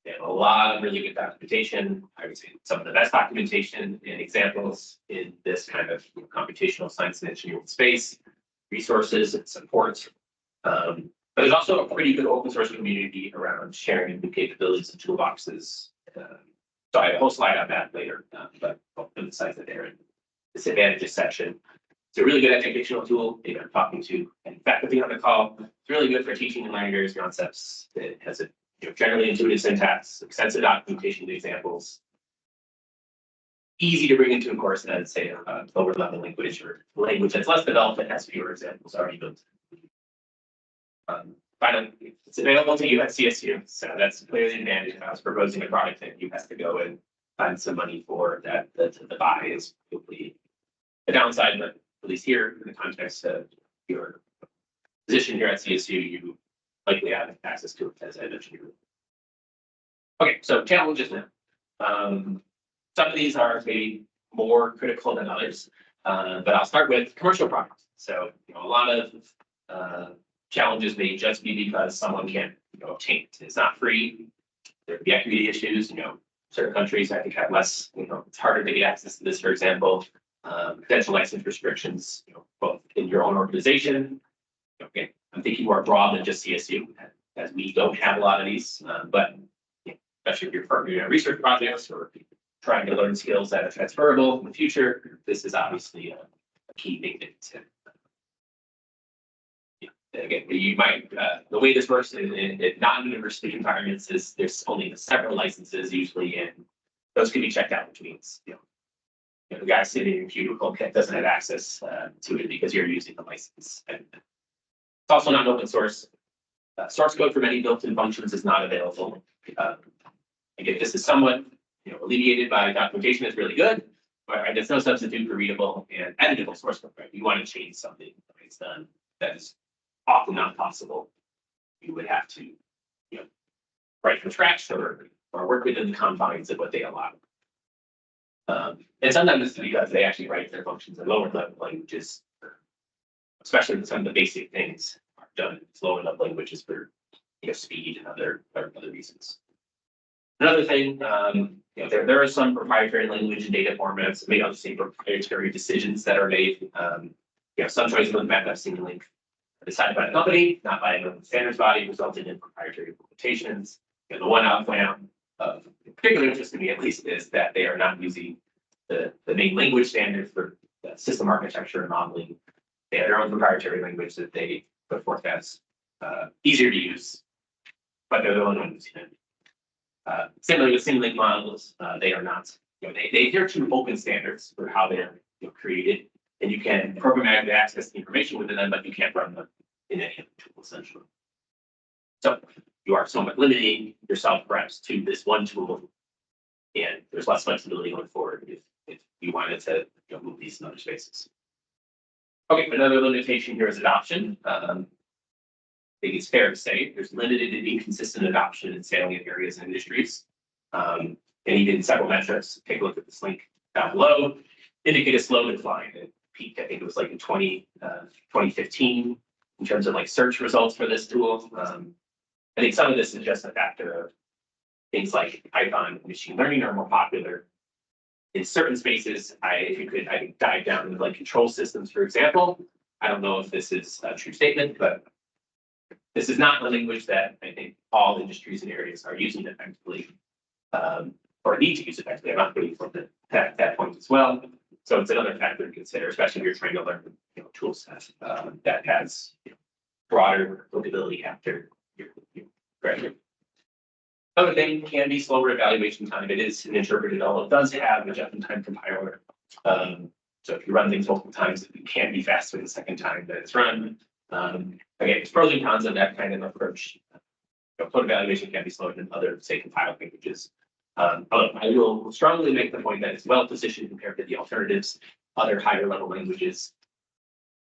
They have a lot of really good documentation. I would say some of the best documentation and examples in this kind of computational science and engineering space, resources and support. But there's also a pretty good open source community around sharing new capabilities and toolboxes. So I have a whole slide on that later, but I'll emphasize it there in this advantages section. It's a really good educational tool. I'm talking to faculty on the call. It's really good for teaching and learning various concepts. It has a generally intuitive syntax, extensive documentation of examples. Easy to bring into a course than, say, a lower level language or language that's less developed and has fewer examples already built. Finally, it's available to you at CSU, so that's clearly an advantage. If I was proposing a product that you have to go and find some money for, that the buy is hopefully a downside, but at least here in the context of your position here at CSU, you likely have access to it, as I mentioned. Okay, so challenges now. Some of these are maybe more critical than others, but I'll start with commercial products. So a lot of challenges may just be because someone can't obtain it. It's not free. There could be equity issues. Certain countries I think have less. It's harder to get access to this, for example. Potential license restrictions, both in your own organization. Okay, I'm thinking more broad than just CSU, as we don't have a lot of these, but especially if you're partnering on research projects or trying to learn skills that are transferable in the future, this is obviously a key thing to. Again, you might, the way this works in non-university environments is there's only several licenses usually, and those can be checked out, which means, the guy sitting in your cubicle doesn't have access to it because you're using the license. And it's also not open source. Source code for many built-in functions is not available. Again, this is somewhat, alleviated by documentation. It's really good, but there's no substitute for readable and editable source code. Right? You want to change something it's done that is often not possible. You would have to, write from scratch or work within the confines of what they allow. And sometimes it's because they actually write their functions in lower level languages, especially some of the basic things are done in lower level languages for speed and other reasons. Another thing, there are some proprietary language and data formats, maybe I'll just say proprietary decisions that are made. Some choices with MATLAB Simulink decided by the company, not by a standards body, resulting in proprietary implementations. The one I'll point out of particular interest to me, at least, is that they are not using the main language standard for system architecture and modeling. They have their own proprietary language that they put forth as easier to use, but they're the only ones using it. Similarly with Simulink models, they are not. They adhere to open standards for how they're created, and you can programmatically access the information within them, but you can't run them in any other tool, essentially. So you are somewhat limiting yourself perhaps to this one tool, and there's less flexibility going forward if you wanted to move these in other spaces. Okay, another limitation here is adoption. I think it's fair to say there's limited and inconsistent adoption in salient areas and industries. And even several metrics, take a look at this link down below, indicate a slow decline. It peaked, I think it was like in 2015 in terms of like search results for this tool. I think some of this is just a factor of things like Python and machine learning are more popular. In certain spaces, I could dive down into like control systems, for example. I don't know if this is a true statement, but this is not the language that I think all industries and areas are using effectively, or need to use effectively. I'm not putting from that point as well. So it's another factor to consider, especially if you're trying to learn tool set that has broader applicability after your graduate. Another thing can be slower evaluation time. It is an interpreted, although it does have a just-in-time compiler. So if you run things multiple times, it can be faster the second time that it's run. Again, there's pros and cons of that kind of approach. Code evaluation can be slower than other, say, compiled languages. Although I will strongly make the point that it's well positioned compared to the alternatives, other higher level languages.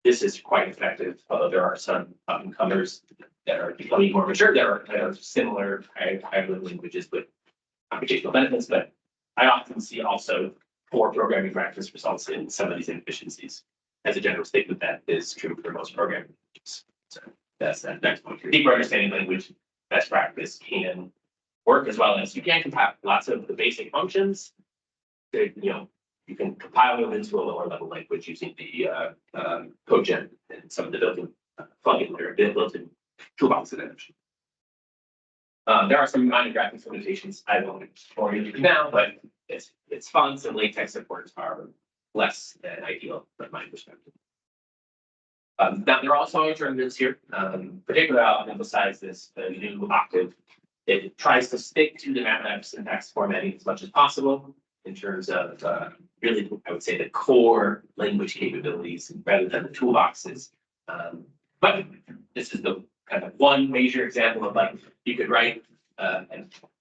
This is quite effective, although there are some up-and-comers that are becoming more mature that are kind of similar higher level languages with computational benefits. But I often see also poor programming practice results in some of these inefficiencies. As a general statement, that is true for most programming languages. So that's that next point. For deeper understanding language, best practice can work as well as you can compile lots of the basic functions. That, you can compile them into a lower level language using the code gen and some of the built-in plugin or built-in toolboxes. There are some minor graphics limitations. I won't bore you now, but its fonts and latex supports are less than ideal from my perspective. Now there are also alternatives here. Particularly, I'll emphasize this: the new Octave. It tries to stick to the MATLAB syntax formatting as much as possible in terms of really, I would say, the core language capabilities rather than the toolboxes. But this is the kind of one major example of like you could write a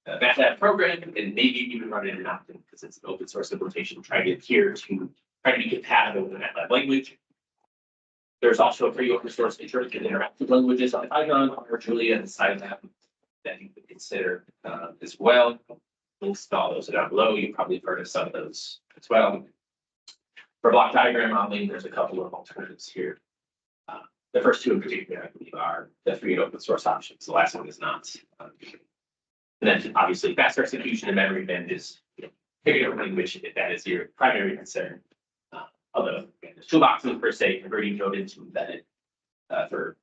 MATLAB program and maybe even run it in Octave because it's an open source implementation trying to adhere to try to be compatible with the MATLAB language. There's also a free open source interactive languages like Python or Julia and Scilab that you could consider as well. Links to all those are down below. You've probably heard of some of those as well. For block diagram modeling, there's a couple of alternatives here. The first two in particular, I believe, are the free and open source options. The last one is not. And then obviously faster execution and memory advantages. Picking a language if that is your primary concern. Although there's toolboxes per se, converting code into embedded for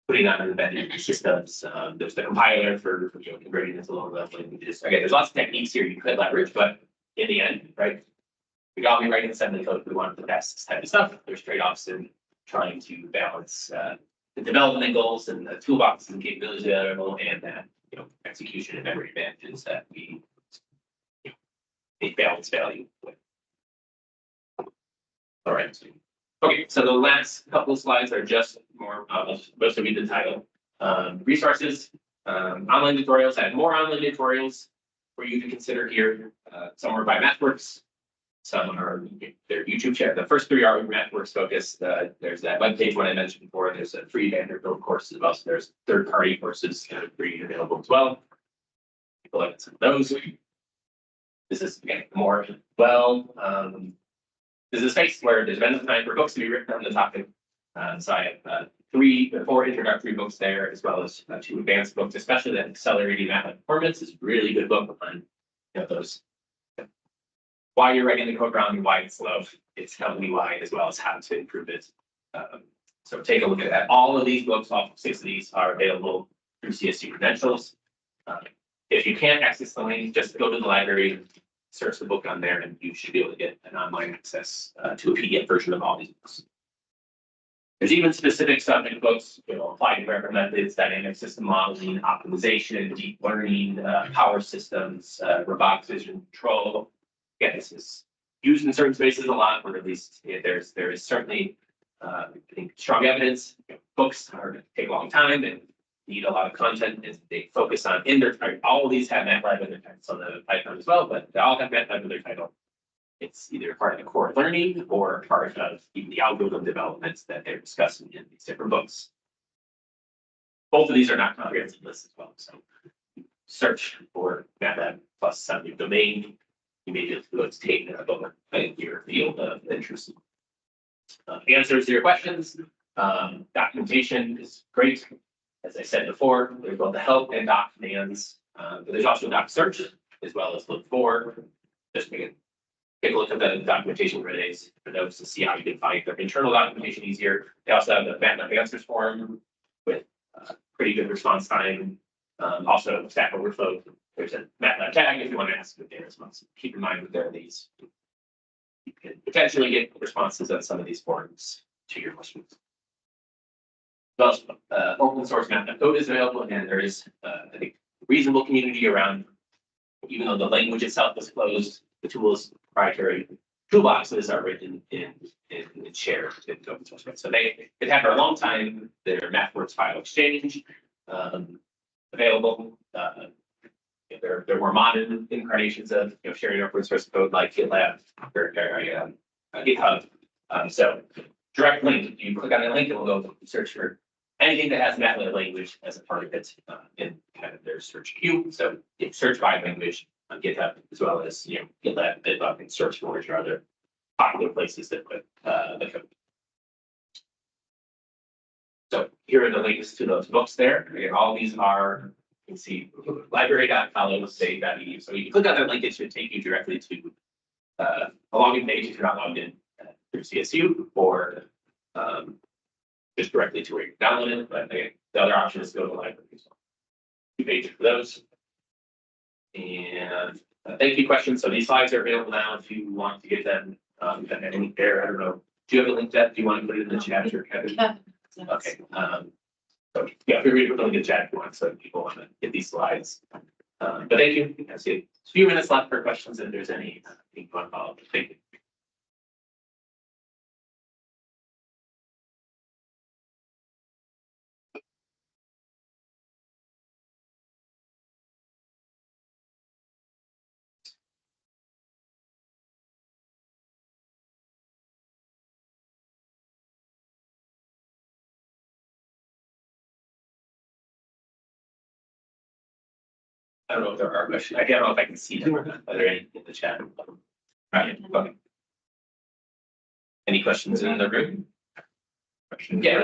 putting on embedded systems. There's the compiler for converting into lower level languages. Again, there's lots of techniques here you could leverage, but in the end, right, we got to be writing assembly code if we want the best type of stuff. There's trade-offs in trying to balance the development goals and the toolboxes and capabilities available, and that execution and memory advantages that we make balance value with. All right. Okay, so the last couple of slides are just more, most of you the title. Resources, online tutorials. I have more online tutorials for you to consider here. Some are by MathWorks, some are their YouTube channel. The first three are MathWorks focused. There's that webpage one I mentioned before. There's a free Vanderbilt course as well. So there's third-party courses that are free and available as well. People like some of those. This is again more this is a space where there's been time for books to be written on the topic. So I have 4 introductory books there, as well as 2 advanced books, especially that Accelerating MATLAB Performance is a really good book on those why you're writing the code wrong and why it's slow. It's company-wide as well as how to improve it. So take a look at that. All of these books, all 6 of these, are available through CSU credentials. If you can't access the link, just go to the library, search the book on there, and you should be able to get an online access to a PDF version of all these books. There's even specific subject books, applied grammar methods, dynamic system modeling, optimization, deep learning, power systems, robotic vision control. Again, this is used in certain spaces a lot, or at least there is certainly, I think, strong evidence. Books are going to take a long time and need a lot of content, and they focus on in their title. All of these have MATLAB in their titles on the Python as well, but they all have MATLAB in their title. It's either part of the core learning or part of even the algorithm developments that they're discussing in these different books. Both of these are not comprehensive lists as well. So search for MATLAB plus subject domain. You may just go to take a book in your field of interest. Answers to your questions. Documentation is great. As I said before, there's both the help and doc commands. But there's also doc search as well as look for. Just take a look at the documentation for notes to see how you can find their internal documentation easier. They also have the MATLAB answers form with pretty good response time. Also, Stack Overflow. There's a MATLAB tag if you want to ask with their response. Keep in mind that there are these. You can potentially get responses on some of these forms to your questions. Well, open source MATLAB code is available, and there is, I think, reasonable community around. Even though the language itself is closed, the tool is proprietary. toolboxes are written in shared in open source. Right? So they've had for a long time their MathWorks file exchange available. They're more modern incarnations of sharing open source code like GitLab or GitHub. So direct link, you click on the link, it will go search for anything that has MATLAB language as a part of it in kind of their search queue. So you search by language on GitHub as well as GitLab, Bitbucket, and SourceForge or other popular places that put the code. So here are the links to those books there. Again, all these are, you can see library.colorado.state.edu. So you can click on that link, it should take you directly to a login page if you're not logged in through CSU or just directly to where you download it. But again, the other option is to go to the library as well. 2 pages for those. And thank you questions. So these slides are available now if you want to get them. A link there. I don't know. Do you have a link that do you want to put it in the chat or Kevin? Yeah. Okay. So yeah, feel free to put it in the chat if you want, so people want to get these slides. But thank you. I see a few minutes left for questions if there's any. You want to follow up. Thank you. I don't know if there are questions. I don't know if I can see them or not. Are there any in the chat? Right. Okay. Any questions in the room? Yeah,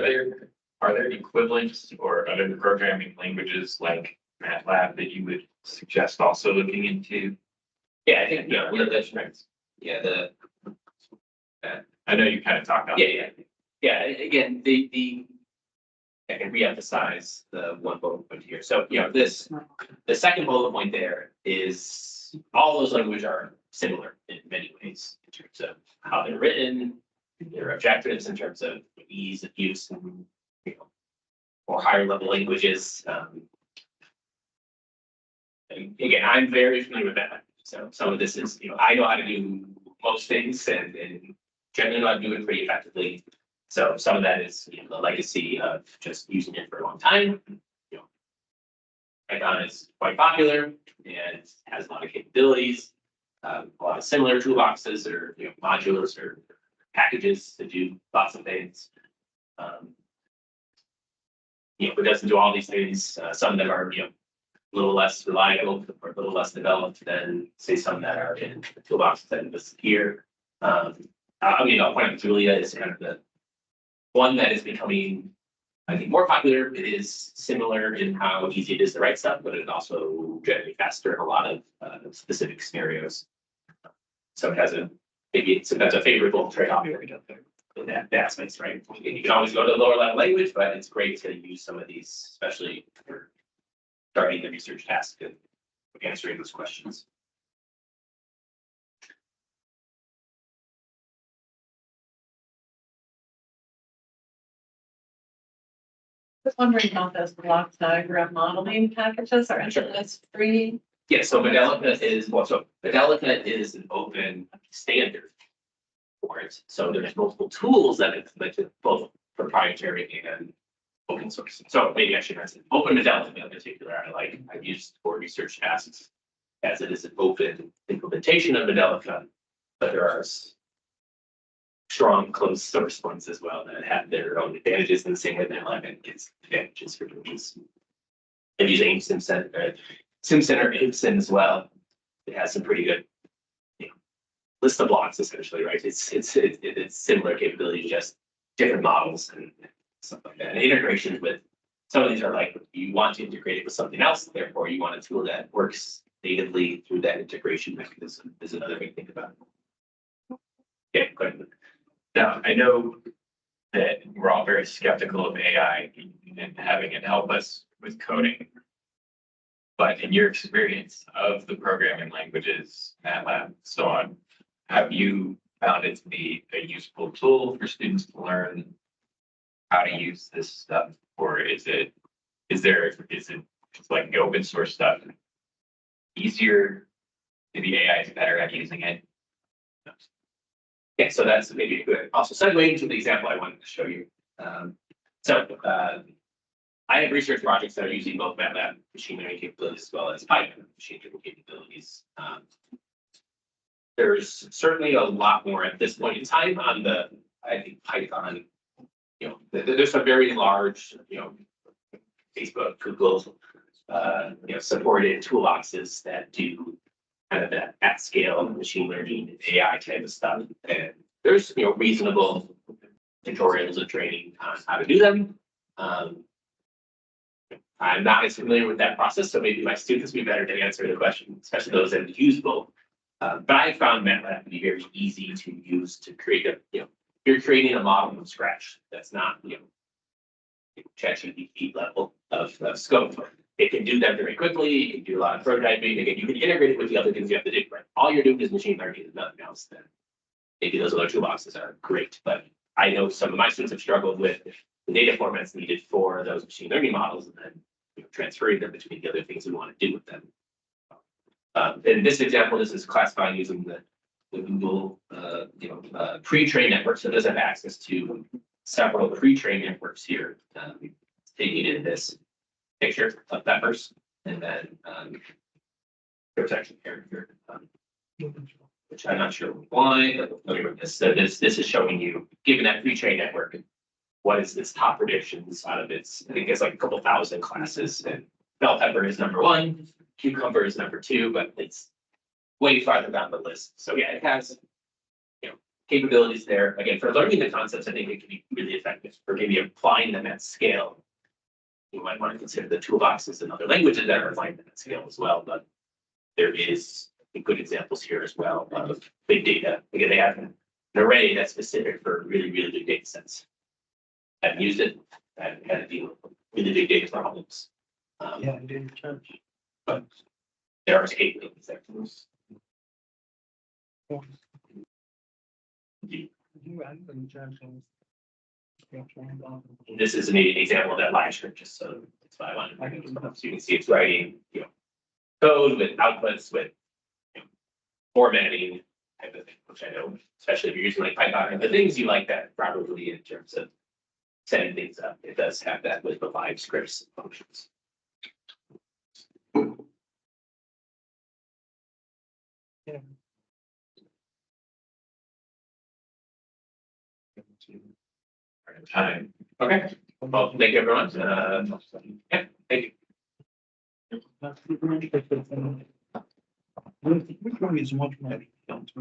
are there equivalents or other programming languages like MATLAB that you would suggest also looking into? Yeah, I think that's right. Yeah, I know you kind of talked about. Yeah. Again, I can reemphasize the one bullet point here. So the second bullet point there is all those languages are similar in many ways in terms of how they're written, their objectives in terms of ease of use and or higher level languages. And again, I'm very familiar with that. So some of this is I know how to do most things and generally know how to do it pretty effectively. So some of that is the legacy of just using it for a long time. Python is quite popular and has a lot of capabilities, a lot of similar toolboxes or modules or packages to do lots of things. It doesn't do all these things. Some that are a little less reliable or a little less developed than say some that are in the toolboxes that exist here. I'll point out Julia is kind of the one that is becoming, I think, more popular. It is similar in how easy it is to write stuff, but it's also generally faster in a lot of specific scenarios. So it has maybe sometimes a favorable trade-off in that aspects, right? You can always go to the lower level language, but it's great to use some of these, especially for starting the research task and answering those questions. Just wondering about those block diagram modeling packages are those free? Yeah, so Modelica is an open standard for it. So there's multiple tools that it's both proprietary and open source. So maybe I should mention open Modelica in particular. I've used for research tasks as it is an open implementation of Modelica, but there are strong closed source ones as well that have their own advantages, and the same with MATLAB gets advantages for those. And using SimCenter or IMSIN as well, it has some pretty good list of blocks essentially, right? It's similar capabilities, just different models and stuff like that. And integrations with some of these are like you want to integrate it with something else, therefore you want a tool that works natively through that integration mechanism is another way to think about it. Yeah, go ahead. Now, I know that we're all very skeptical of AI and having it help us with coding. But in your experience of the programming languages, MATLAB, so on, have you found it to be a useful tool for students to learn how to use this stuff? Or is it like the open source stuff easier? Maybe AI is better at using it? Yeah, so that's maybe a good, also segue into the example I wanted to show you. I have research projects that are using both MATLAB machine learning capabilities as well as Python machine learning capabilities. There's certainly a lot more at this point in time on the, I think, Python. There's some very large, Facebook, Google, supported toolboxes that do kind of that at scale machine learning, AI type of stuff. And there's, reasonable tutorials and training on how to do them. I'm not as familiar with that process, so maybe my students would be better to answer the question, especially those that use both. But I found MATLAB to be very easy to use to create you're creating a model from scratch. That's not, ChatGPT level of scope. It can do that very quickly. It can do a lot of prototyping. Again, you can integrate it with the other things you have to do. Right? All you're doing is machine learning and nothing else. Then maybe those other toolboxes are great, but I know some of my students have struggled with the data formats needed for those machine learning models, and then transferring them between the other things we want to do with them. In this example, this is classifying using the Google, pre-trained network. So it does have access to several pre-trained networks here. Taking in this picture of peppers, and then there's actually here, which I'm not sure why, but let me read this. So this is showing you, given that pre-trained network, what is its top predictions out of its, I think it's like a couple thousand classes, and bell pepper is number one, cucumber is number two, but it's way farther down the list. So yeah, it has, capabilities there. Again, for learning the concepts, I think it can be really effective. For maybe applying them at scale, you might want to consider the toolboxes and other languages that are applying them at scale as well. But there is good examples here as well of big data. Again, they have an array that's specific for really, really big data sets. I've used it. I've had to deal with really big data problems. Yeah, I didn't charge. But there are capabilities that this is an example of that live script, just so it's 500. So you can see it's writing, code with outputs with formatting type of thing, which I know, especially if you're using like Python and the things you like that probably in terms of setting things up. It does have that with the live scripts functions. Yeah. Time. Okay. Well, thank you everyone. Yeah, thank you. Which one is much more? We don't